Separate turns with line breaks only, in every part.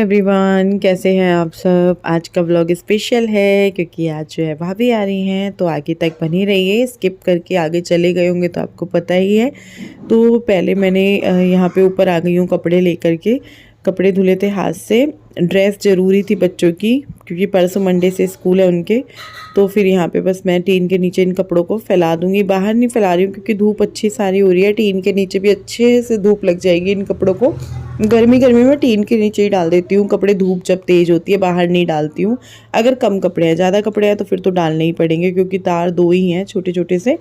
Everyone, कैसे हैं आप सब। आज का व्लॉग स्पेशल है क्योंकि आज जो है भाभी आ रही हैं, तो आगे तक बनी रहिए। स्किप करके आगे चले गए होंगे तो आपको पता ही है। तो पहले मैंने यहाँ पे ऊपर आ गई हूँ कपड़े लेकर के। कपड़े धुले थे हाथ से। ड्रेस ज़रूरी थी बच्चों की क्योंकि परसों मंडे से स्कूल है उनके। तो फिर यहाँ पे बस मैं टीन के नीचे इन कपड़ों को फैला दूँगी। बाहर नहीं फैला रही हूँ क्योंकि धूप अच्छी सारी हो रही है। टीन के नीचे भी अच्छे से धूप लग जाएगी इन कपड़ों को। गर्मी में टीन के नीचे ही डाल देती हूँ कपड़े। धूप जब तेज़ होती है बाहर नहीं डालती हूँ। अगर कम कपड़े हैं, ज़्यादा कपड़े हैं तो फिर तो डालने ही पड़ेंगे क्योंकि तार 2 ही हैं छोटे छोटे से।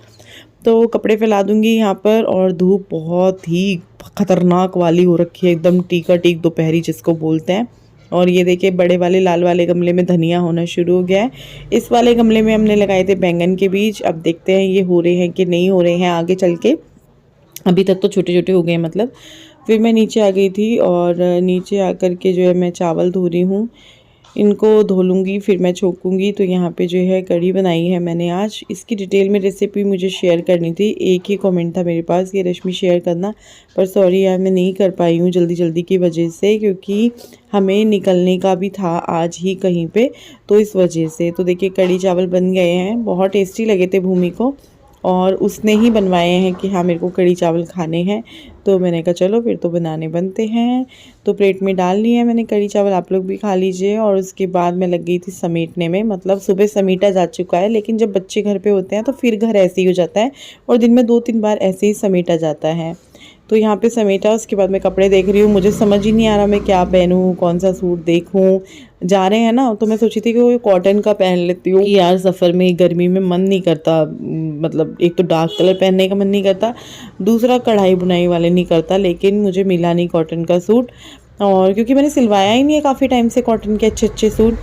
तो कपड़े फैला दूँगी यहाँ पर। और धूप बहुत ही ख़तरनाक वाली हो रखी है, एकदम टीका टीक दोपहरी जिसको बोलते हैं। और ये देखिए बड़े वाले लाल वाले गमले में धनिया होना शुरू हो गया है। इस वाले गमले में हमने लगाए थे बैंगन के बीज। अब देखते हैं ये हो रहे हैं कि नहीं हो रहे हैं आगे चल के। अभी तक तो छोटे छोटे हो गए हैं मतलब। फिर मैं नीचे आ गई थी और नीचे आकर के जो है मैं चावल धो रही हूँ। इनको धो लूँगी फिर मैं छोंकूँगी। तो यहाँ पे जो है कढ़ी बनाई है मैंने आज। इसकी डिटेल में रेसिपी मुझे शेयर करनी थी। एक ही कमेंट था मेरे पास कि रश्मि शेयर करना, पर सॉरी यार मैं नहीं कर पाई हूँ जल्दी की वजह से, क्योंकि हमें निकलने का भी था आज ही कहीं पे, तो इस वजह से। तो देखिए कढ़ी चावल बन गए हैं, बहुत टेस्टी लगे थे भूमि को और उसने ही बनवाए हैं कि हाँ मेरे को कढ़ी चावल खाने हैं। तो मैंने कहा चलो फिर तो बनाने बनते हैं। तो प्लेट में डाल लिया है मैंने कढ़ी चावल, आप लोग भी खा लीजिए। और उसके बाद मैं लग गई थी समेटने में। मतलब सुबह समेटा जा चुका है, लेकिन जब बच्चे घर पे होते हैं तो फिर घर ऐसे ही हो जाता है और दिन में 2-3 बार ऐसे ही समेटा जाता है। तो यहाँ पे समेटा, उसके बाद मैं कपड़े देख रही हूँ। मुझे समझ ही नहीं आ रहा मैं क्या पहनूँ, कौन सा सूट देखूँ। जा रहे हैं ना, तो मैं सोची थी कि वो कॉटन का पहन लेती हूँ। यार सफ़र में गर्मी में मन नहीं करता, मतलब एक तो डार्क कलर पहनने का मन नहीं करता, दूसरा कढ़ाई बुनाई वाले नहीं करता। लेकिन मुझे मिला नहीं कॉटन का सूट, और क्योंकि मैंने सिलवाया ही नहीं है काफ़ी टाइम से कॉटन के अच्छे सूट।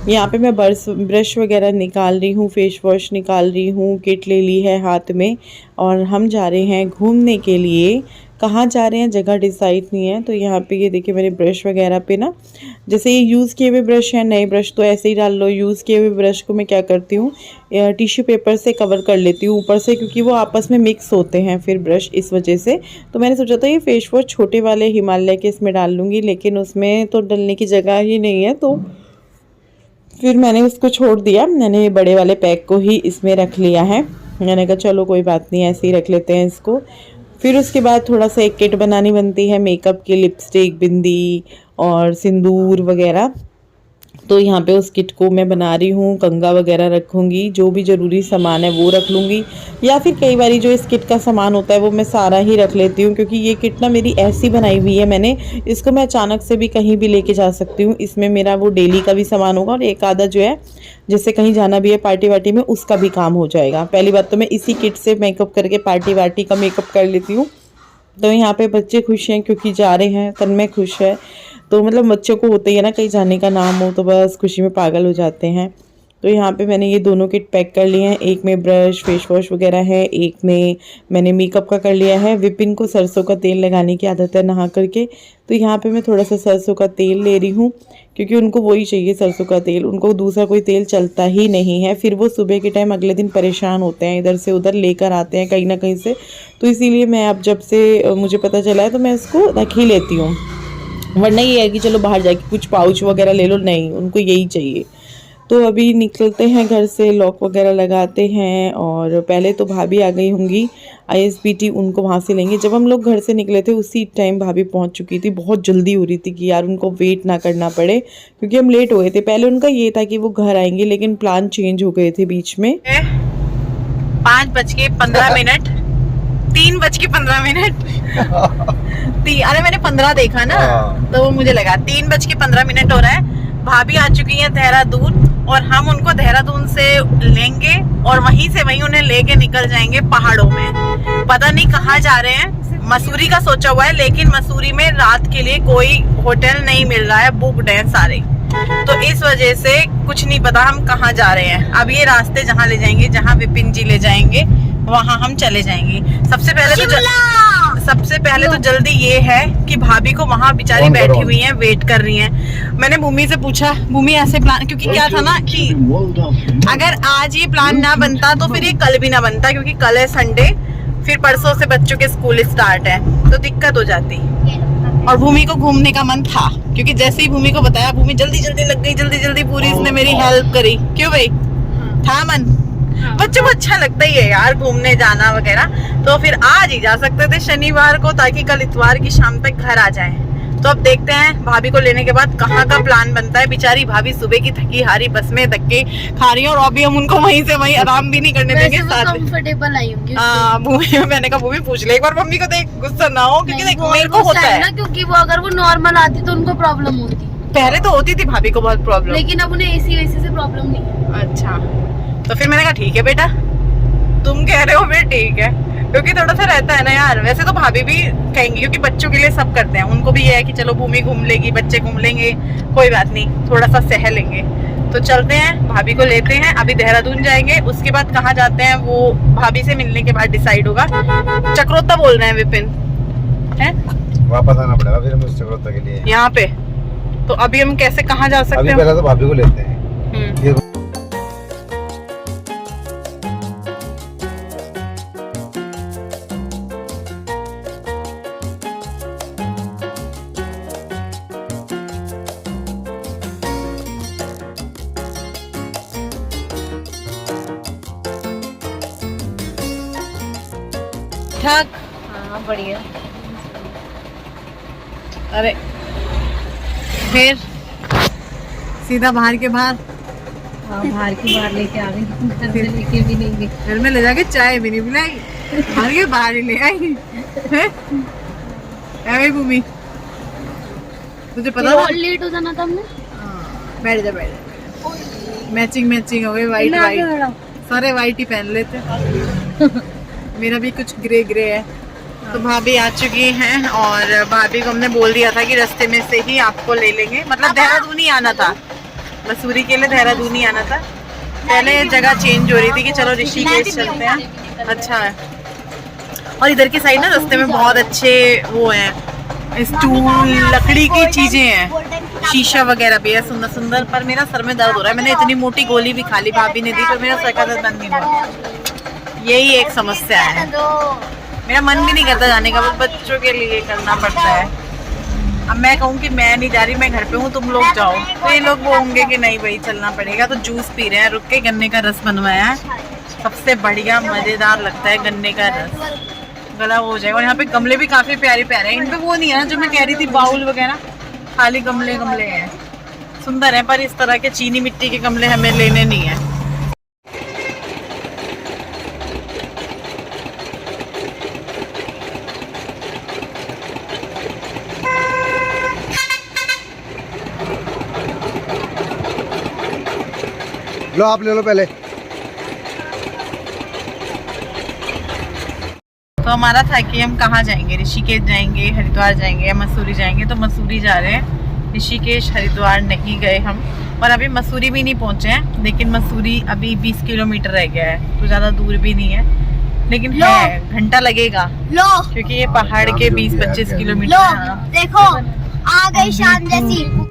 यहाँ पे मैं ब्रश वगैरह निकाल रही हूँ, फेस वॉश निकाल रही हूँ, किट ले ली है हाथ में और हम जा रहे हैं घूमने के लिए। कहाँ जा रहे हैं जगह डिसाइड नहीं है। तो यहाँ पे ये देखिए मेरे ब्रश वगैरह पे ना, जैसे ये यूज़ किए हुए ब्रश हैं, नए ब्रश तो ऐसे ही डाल लो। यूज़ किए हुए ब्रश को मैं क्या करती हूँ, टिश्यू पेपर से कवर कर लेती हूँ ऊपर से, क्योंकि वो आपस में मिक्स होते हैं फिर ब्रश, इस वजह से। तो मैंने सोचा था ये फेस वॉश छोटे वाले हिमालय के इसमें डाल लूँगी, लेकिन उसमें तो डलने की जगह ही नहीं है, तो फिर मैंने उसको छोड़ दिया। मैंने बड़े वाले पैक को ही इसमें रख लिया है। मैंने कहा चलो कोई बात नहीं, ऐसे ही रख लेते हैं इसको। फिर उसके बाद थोड़ा सा एक किट बनानी बनती है मेकअप की, लिपस्टिक, बिंदी और सिंदूर वगैरह। तो यहाँ पे उस किट को मैं बना रही हूँ। कंघा वगैरह रखूँगी, जो भी ज़रूरी सामान है वो रख लूँगी, या फिर कई बारी जो इस किट का सामान होता है वो मैं सारा ही रख लेती हूँ, क्योंकि ये किट ना मेरी ऐसी बनाई हुई है मैंने, इसको मैं अचानक से भी कहीं भी लेके जा सकती हूँ। इसमें मेरा वो डेली का भी सामान होगा और एक आधा जो है जिससे कहीं जाना भी है पार्टी वार्टी में, उसका भी काम हो जाएगा। पहली बात तो मैं इसी किट से मेकअप करके पार्टी वार्टी का मेकअप कर लेती हूँ। तो यहाँ पे बच्चे खुश हैं क्योंकि जा रहे हैं, तन्मय खुश है। तो मतलब बच्चों को होता ही है ना, कहीं जाने का नाम हो तो बस खुशी में पागल हो जाते हैं। तो यहाँ पे मैंने ये दोनों किट पैक कर लिए हैं। एक में ब्रश, फेस वॉश वगैरह है, एक में मैंने मेकअप का कर लिया है। विपिन को सरसों का तेल लगाने की आदत है नहा करके, तो यहाँ पे मैं थोड़ा सा सरसों का तेल ले रही हूँ, क्योंकि उनको वही चाहिए सरसों का तेल। उनको दूसरा कोई तेल चलता ही नहीं है। फिर वो सुबह के टाइम अगले दिन परेशान होते हैं, इधर से उधर लेकर आते हैं कहीं ना कहीं से। तो इसीलिए मैं अब जब से मुझे पता चला है तो मैं इसको रख ही लेती हूँ, वरना ये है कि चलो बाहर जाके कुछ पाउच वगैरह ले लो, नहीं, उनको यही चाहिए। तो अभी निकलते हैं घर से, लॉक वगैरह लगाते हैं। और पहले तो भाभी आ गई होंगी ISBT, उनको वहाँ से लेंगे। जब हम लोग घर से निकले थे उसी टाइम भाभी पहुँच चुकी थी। बहुत जल्दी हो रही थी कि यार उनको वेट ना करना पड़े, क्योंकि हम लेट हो गए थे। पहले उनका ये था कि वो घर आएंगे, लेकिन प्लान चेंज हो गए थे बीच में।
5:15, 3:15। अरे मैंने 15 देखा ना, तो वो मुझे लगा 3:15 हो रहा है। भाभी आ चुकी है देहरादून और हम उनको देहरादून से लेंगे और वहीं से उन्हें लेके निकल जाएंगे पहाड़ों में। पता नहीं कहाँ जा रहे हैं, मसूरी का सोचा हुआ है, लेकिन मसूरी में रात के लिए कोई होटल नहीं मिल रहा है, बुकड है सारे। तो इस वजह से कुछ नहीं पता हम कहाँ जा रहे हैं। अब ये रास्ते जहाँ ले जाएंगे, जहाँ विपिन जी ले जाएंगे, वहाँ हम चले जाएंगे। सबसे पहले तो जल्दी ये है कि भाभी को वहाँ बेचारी बैठी हुई हैं, वेट कर रही हैं। मैंने भूमि से पूछा, भूमि ऐसे प्लान, क्योंकि क्या था ना कि अगर आज ये प्लान ना बनता तो फिर ये कल भी ना बनता, क्योंकि कल है संडे, फिर परसों से बच्चों के स्कूल स्टार्ट है, तो दिक्कत हो जाती। और भूमि को घूमने का मन था, क्योंकि जैसे ही भूमि को बताया, भूमि जल्दी जल्दी लग गई, जल्दी जल्दी पूरी इसने मेरी हेल्प करी। क्यों भाई, था मन? बच्चों को अच्छा लगता ही है यार घूमने जाना वगैरह। तो फिर आज ही जा सकते थे शनिवार को, ताकि कल इतवार की शाम तक घर आ जाए। तो अब देखते हैं भाभी को लेने के बाद कहाँ का प्लान बनता है। बेचारी भाभी सुबह की थकी हारी बस में धक्के खा रही है, और अभी हम उनको वहीं से वहीं आराम भी नहीं करने देंगे।
कंफर्टेबल आई होंगी।
भूमि, मैंने कहा भूमि पूछ ले एक बार मम्मी को, देख गुस्सा ना हो, क्योंकि देख मेरे को होता है ना,
क्योंकि वो अगर वो नॉर्मल आती तो उनको प्रॉब्लम होती।
पहले तो होती थी भाभी को बहुत प्रॉब्लम,
लेकिन अब उन्हें एसी वैसी से प्रॉब्लम नहीं है।
अच्छा, तो फिर मैंने कहा ठीक है बेटा, तुम कह रहे हो फिर ठीक है, क्योंकि थोड़ा सा रहता है ना यार। वैसे तो भाभी भी कहेंगी, क्योंकि बच्चों के लिए सब करते हैं, उनको भी ये है कि चलो भूमि घूम लेगी, बच्चे घूम लेंगे, कोई बात नहीं, थोड़ा सा सह लेंगे। तो चलते हैं, भाभी को लेते हैं। अभी देहरादून जाएंगे, उसके बाद कहाँ जाते हैं वो भाभी से मिलने के बाद डिसाइड होगा। चक्रोता बोल रहे हैं विपिन, है
वापस आना पड़ेगा फिर हमें चक्रोता के लिए
यहाँ पे। तो अभी हम कैसे कहाँ जा सकते हैं?
पहले तो भाभी को लेते हैं।
ठीक,
हाँ बढ़िया।
अरे फिर सीधा बाहर के बाहर,
हाँ बाहर की बाहर लेके आ गई, घर में लेके भी नहीं गई।
घर में ले जाके चाय भी नहीं पिलाई, बाहर के बाहर ही ले आई है भूमि। तुझे पता
और लेट हो जाना था हमने।
बैठ जा बैठ जा, मैचिंग मैचिंग हो गई, वाइट वाइट, सारे वाइट ही पहन लेते मेरा भी कुछ ग्रे ग्रे है। तो भाभी आ चुकी हैं, और भाभी को हमने बोल दिया था कि रास्ते में से ही आपको ले लेंगे, मतलब देहरादून ही आना था, मसूरी के लिए देहरादून ही आना था। पहले जगह चेंज हो रही थी कि चलो ऋषिकेश चलते हैं। अच्छा है, और इधर की साइड ना रास्ते में बहुत अच्छे वो हैं, स्टूल, लकड़ी की चीजें हैं, शीशा वगैरह भी है सुंदर सुंदर। पर मेरा सर में दर्द हो रहा है, मैंने इतनी मोटी गोली भी खा ली, भाभी ने दी, पर मेरा सर का दर्द बंद नहीं हुआ। यही एक समस्या है, मेरा मन भी नहीं करता जाने का, वो बच्चों के लिए करना पड़ता है। अब मैं कहूँ कि मैं नहीं जा रही, मैं घर पे हूँ, तुम लोग जाओ, तो ये लोग वो होंगे कि नहीं भाई चलना पड़ेगा। तो जूस पी रहे हैं, रुक के गन्ने का रस बनवाया है, सबसे बढ़िया मजेदार लगता है गन्ने का रस, गला हो जाएगा। और यहाँ पे गमले भी काफी प्यारे प्यारे हैं, इनपे वो नहीं है ना जो मैं कह रही थी बाउल वगैरह, खाली गमले गमले हैं, सुंदर है। पर इस तरह के चीनी मिट्टी के गमले हमें लेने नहीं है।
लो आप ले लो पहले।
तो हमारा था कि हम कहाँ जाएंगे, ऋषिकेश जाएंगे, हरिद्वार जाएंगे या मसूरी जाएंगे। तो मसूरी जा रहे हैं, ऋषिकेश हरिद्वार नहीं गए हम, और अभी मसूरी भी नहीं पहुंचे हैं। लेकिन मसूरी अभी 20 किलोमीटर रह गया है, तो ज़्यादा दूर भी नहीं है, लेकिन है घंटा लगेगा, क्योंकि ये पहाड़ के 20-25 किलोमीटर।
देखो आ गई शाम जैसी।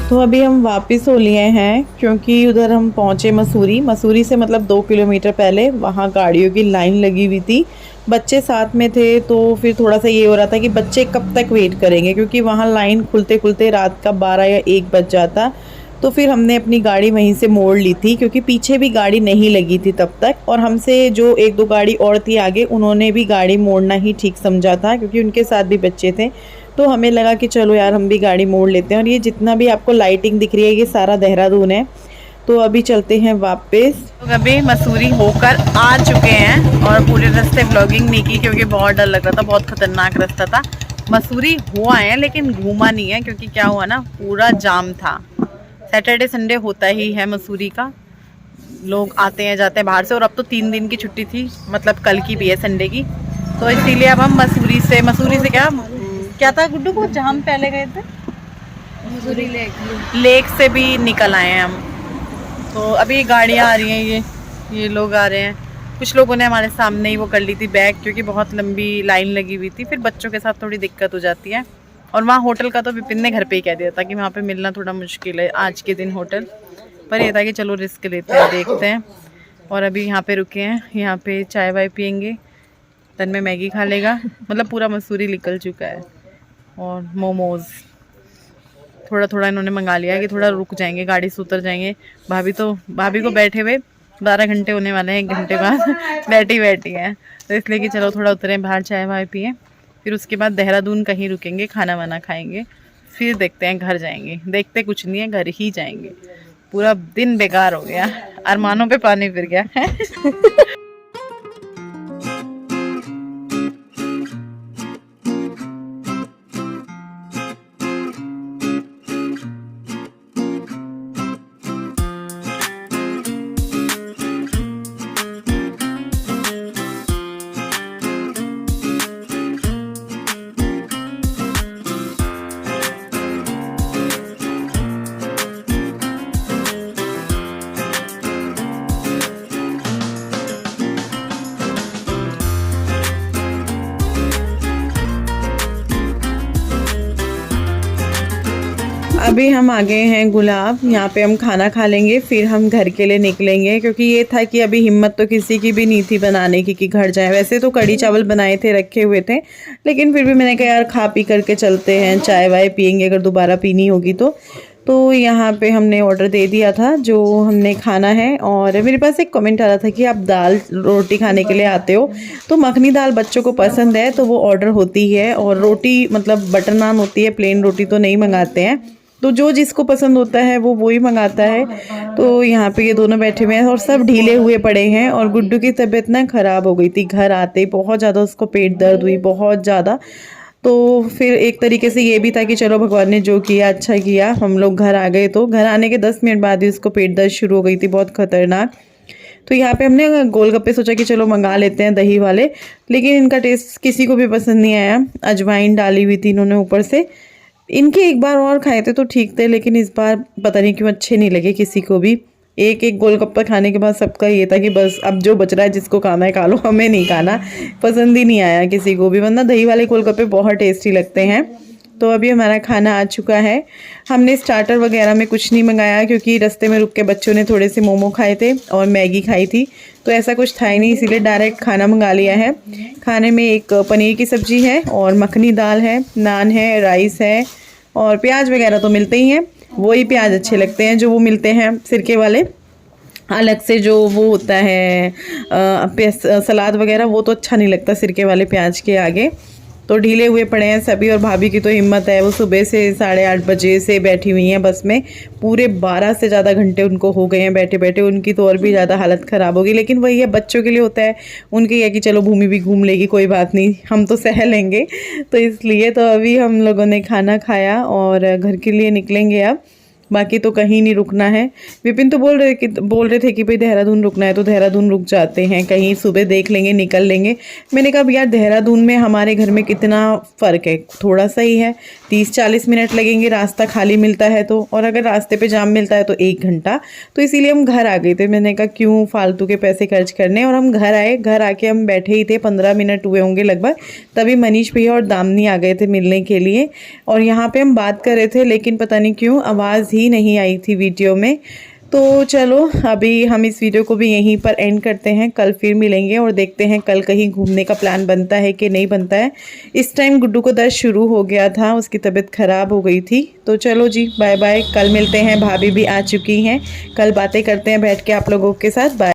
तो अभी हम वापस हो लिए हैं, क्योंकि उधर हम पहुँचे मसूरी से मतलब 2 किलोमीटर पहले, वहाँ गाड़ियों की लाइन लगी हुई थी, बच्चे साथ में थे। तो फिर थोड़ा सा ये हो रहा था कि बच्चे कब तक वेट करेंगे, क्योंकि वहाँ लाइन खुलते खुलते रात का 12 या 1 बज जाता। तो फिर हमने अपनी गाड़ी वहीं से मोड़ ली थी, क्योंकि पीछे भी गाड़ी नहीं लगी थी तब तक, और हमसे जो 1-2 गाड़ी और थी आगे, उन्होंने भी गाड़ी मोड़ना ही ठीक समझा था, क्योंकि उनके साथ भी बच्चे थे। तो हमें लगा कि चलो यार हम भी गाड़ी मोड़ लेते हैं। और ये जितना भी आपको लाइटिंग दिख रही है ये सारा देहरादून है। तो अभी चलते हैं वापस।
तो अभी मसूरी होकर आ चुके हैं और पूरे रास्ते व्लॉगिंग नहीं की क्योंकि बहुत डर लग रहा था, बहुत खतरनाक रास्ता था। मसूरी हो आए हैं लेकिन घूमा नहीं है, क्योंकि क्या हुआ ना, पूरा जाम था। सैटरडे संडे होता ही है मसूरी का, लोग आते हैं जाते हैं बाहर से, और अब तो 3 दिन की छुट्टी थी, मतलब कल की भी है संडे की। तो इसीलिए अब हम मसूरी से क्या था गुड्डू को, जहाँ हम पहले गए थे
मसूरी
लेक से भी निकल आए हैं हम। तो अभी गाड़ियाँ आ रही हैं, ये लोग आ रहे हैं। कुछ लोगों ने हमारे सामने ही वो कर ली थी बैग, क्योंकि बहुत लंबी लाइन लगी हुई थी, फिर बच्चों के साथ थोड़ी दिक्कत हो जाती है। और वहाँ होटल का तो विपिन ने घर पे ही कह दिया था कि वहाँ पे मिलना थोड़ा मुश्किल है आज के दिन होटल, पर ये था कि चलो रिस्क लेते हैं, देखते हैं। और अभी यहाँ पे रुके हैं, यहाँ पे चाय वाय पियेंगे, तन में मैगी खा लेगा, मतलब पूरा मसूरी निकल चुका है। और मोमोज़ थोड़ा थोड़ा इन्होंने मंगा लिया है कि थोड़ा रुक जाएंगे, गाड़ी से उतर जाएंगे। भाभी को बैठे हुए 12 घंटे होने वाले हैं, 1 घंटे बाद बैठी हैं, तो इसलिए कि चलो थोड़ा उतरें बाहर, चाय वाय पिए, फिर उसके बाद देहरादून कहीं रुकेंगे, खाना वाना खाएंगे, फिर देखते हैं घर जाएंगे। देखते कुछ नहीं है, घर ही जाएंगे। पूरा दिन बेकार हो गया, अरमानों पे पानी फिर गया है।
अभी हम आ गए हैं गुलाब, यहाँ पे हम खाना खा लेंगे, फिर हम घर के लिए निकलेंगे, क्योंकि ये था कि अभी हिम्मत तो किसी की भी नहीं थी बनाने की कि घर जाए। वैसे तो कड़ी चावल बनाए थे, रखे हुए थे, लेकिन फिर भी मैंने कहा यार खा पी करके चलते हैं, चाय वाय पियेंगे अगर दोबारा पीनी होगी तो यहाँ पे हमने ऑर्डर दे दिया था जो हमने खाना है। और मेरे पास एक कमेंट आ रहा था कि आप दाल रोटी खाने के लिए आते हो, तो मखनी दाल बच्चों को पसंद है तो वो ऑर्डर होती है, और रोटी मतलब बटर नान होती है, प्लेन रोटी तो नहीं मंगाते हैं। तो जो जिसको पसंद होता है वो वही मंगाता है। तो यहाँ पे ये दोनों बैठे हुए हैं और सब ढीले हुए पड़े हैं। और गुड्डू की तबीयत ना ख़राब हो गई थी, घर आते ही बहुत ज़्यादा उसको पेट दर्द हुई, बहुत ज़्यादा। तो फिर एक तरीके से ये भी था कि चलो भगवान ने जो किया अच्छा किया, हम लोग घर आ गए। तो घर आने के 10 मिनट बाद ही उसको पेट दर्द शुरू हो गई थी, बहुत ख़तरनाक। तो यहाँ पे हमने गोलगप्पे सोचा कि चलो मंगा लेते हैं दही वाले, लेकिन इनका टेस्ट किसी को भी पसंद नहीं आया। अजवाइन डाली हुई थी इन्होंने ऊपर से। इनके एक बार और खाए थे तो ठीक थे, लेकिन इस बार पता नहीं क्यों अच्छे नहीं लगे किसी को भी। एक गोलगप्पा खाने के बाद सबका ये था कि बस अब जो बच रहा है जिसको खाना है खा लो, हमें नहीं खाना, पसंद ही नहीं आया किसी को भी। वरना दही वाले गोलगप्पे बहुत टेस्टी लगते हैं। तो अभी हमारा खाना आ चुका है। हमने स्टार्टर वगैरह में कुछ नहीं मंगाया, क्योंकि रास्ते में रुक के बच्चों ने थोड़े से मोमो खाए थे और मैगी खाई थी, तो ऐसा कुछ था ही नहीं, इसीलिए डायरेक्ट खाना मंगा लिया है। खाने में एक पनीर की सब्ज़ी है और मखनी दाल है, नान है, राइस है, और प्याज वगैरह तो मिलते ही हैं। वही प्याज अच्छे लगते हैं जो वो मिलते हैं सिरके वाले, अलग से जो वो होता है सलाद वगैरह, वो तो अच्छा नहीं लगता सिरके वाले प्याज के आगे। तो ढीले हुए पड़े हैं सभी। और भाभी की तो हिम्मत है, वो सुबह से 8:30 बजे से बैठी हुई हैं बस में, पूरे 12 से ज़्यादा घंटे उनको हो गए हैं बैठे बैठे। उनकी तो और भी ज़्यादा हालत ख़राब होगी, लेकिन वही है, बच्चों के लिए होता है, उनके ये कि चलो भूमि भी घूम लेगी, कोई बात नहीं, हम तो सह लेंगे। तो इसलिए तो अभी हम लोगों ने खाना खाया और घर के लिए निकलेंगे अब, बाकी तो कहीं नहीं रुकना है। विपिन तो बोल रहे थे कि भाई देहरादून रुकना है तो देहरादून रुक जाते हैं, कहीं सुबह देख लेंगे, निकल लेंगे। मैंने कहा यार देहरादून में हमारे घर में कितना फ़र्क है, थोड़ा सा ही है, 30-40 मिनट लगेंगे, रास्ता खाली मिलता है तो, और अगर रास्ते पे जाम मिलता है तो 1 घंटा। तो इसीलिए हम घर आ गए थे। मैंने कहा क्यों फालतू के पैसे खर्च करने, और हम घर आए। घर आके हम बैठे ही थे, 15 मिनट हुए होंगे लगभग, तभी मनीष भैया और दामनी आ गए थे मिलने के लिए। और यहाँ पे हम बात कर रहे थे, लेकिन पता नहीं क्यों आवाज़ ही नहीं आई थी वीडियो में। तो चलो अभी हम इस वीडियो को भी यहीं पर एंड करते हैं। कल फिर मिलेंगे और देखते हैं कल कहीं घूमने का प्लान बनता है कि नहीं बनता है। इस टाइम गुड्डू को दर्द शुरू हो गया था, उसकी तबीयत ख़राब हो गई थी। तो चलो जी बाय बाय, कल मिलते हैं। भाभी भी आ चुकी हैं, कल बातें करते हैं बैठ के आप लोगों के साथ। बाय।